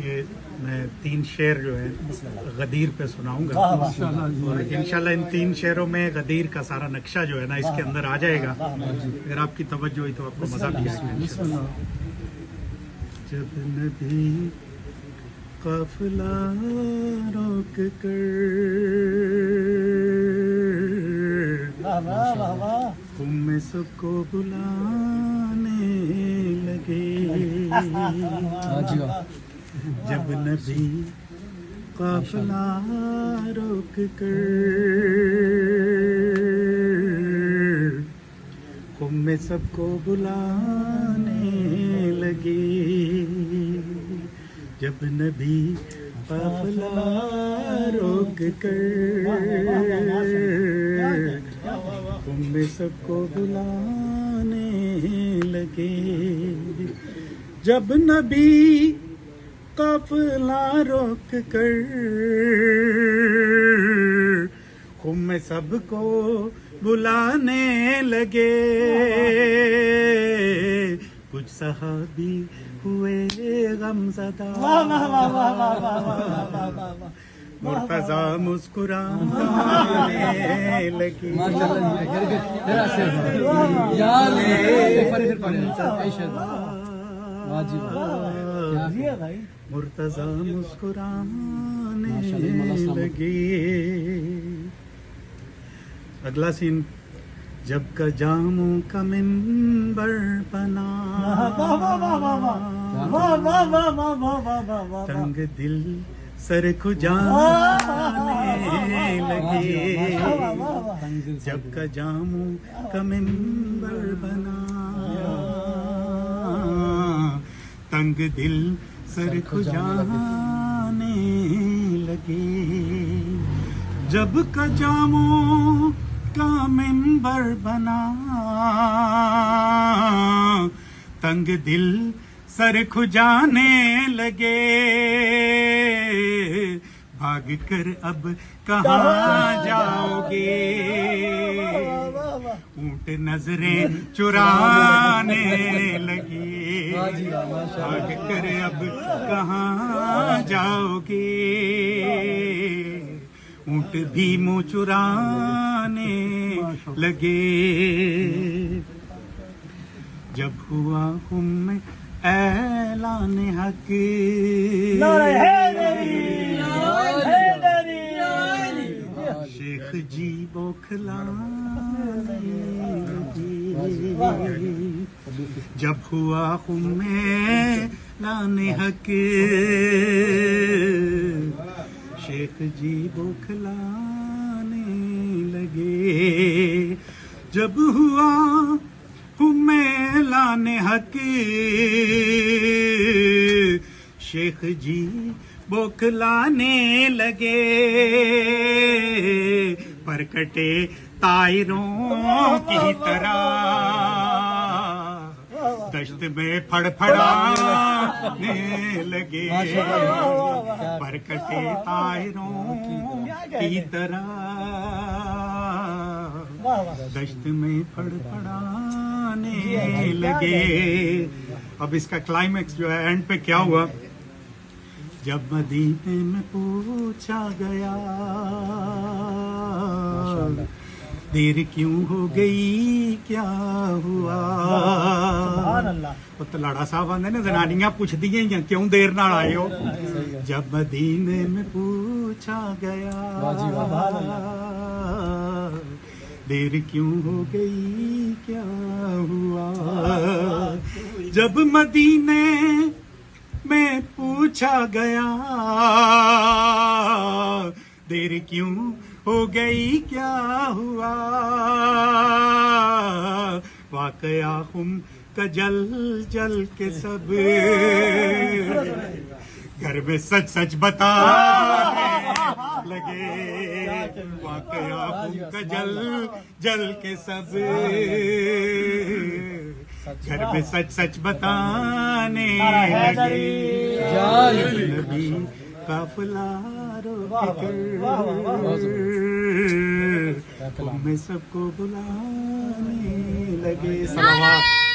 ये मैं 3 शेर जो है गदीर पे सुनाऊंगा और इंशाल्लाह इन 3 शेरों में गदीर का सारा नक्शा जो है ना इसके अंदर आ जाएगा। अगर आपकी तवज्जो हुई तो आपको मजा भी आएगा। जब नबी काफिला रोक कर तुम्हें सबको बुलाने लगे, जब नबी काफिला रोक कर तुम्हें सबको बुलाने लगे, जब नबी काफिला रोक कर तुम्हें सबको बुलाने लगे, जब नबी काफिला रोक कर तुम्हें सबको बुलाने लगे, कुछ सहाबी हुए गमज़दा, मुर्तज़ा मुस्कुराने लगे, मुर्तज़ा मुस्कुराने लगे। अगला सीन, जब का जामों का मिंबर बना, तंग दिल सर खुजाने लगे, जब का जामों का मिंबर बना, तंग दिल सर खुजाने लगे, जब का जामों का मिंबर बना, तंग दिल सर खुजाने लगे, भाग कर अब कहाँ जाओगे, ऊंट नजरें चुराने लगे, भाग कर अब कहाँ जाओगे, ऊंट भी मुँह चुराने लगे, जब हुआ हुम्मे ऐलान हक, शेख जी बौखलाने लगे, जब हुआ हुम्मे ऐलान हक, शेख जी बौखलाने लगे, जब हुआ हुम्मे ऐलान हक, शेख जी बौखलाने लगे, पर कटे तायरों की तरह दश्त में फड़फड़ाने लगे, पर कटे तायरों की तरह दश्त में फड़फड़ाने लगे। अब इसका क्लाइमेक्स जो है एंड पे क्या हुआ, जब मदीने में पूछा गया देर क्यों हो गई क्या हुआ, तो लाड़ा साहब आंदे ने जनानियां पुछदियां ही क्यों देर नाल आए हो, जब मदीने में पूछा गया देर क्यों हो गई क्या हुआ, जब मदीने में पूछा गया देर क्यों हो गई क्या हुआ, वाकया हम का जल जल के सब घर में सच सच बताने लगे, वाकया हम का जल जल के सब घर में सच सच बताने लगे, नबी काफिला रोक कर में सबको बुलाने लगे। सलावत।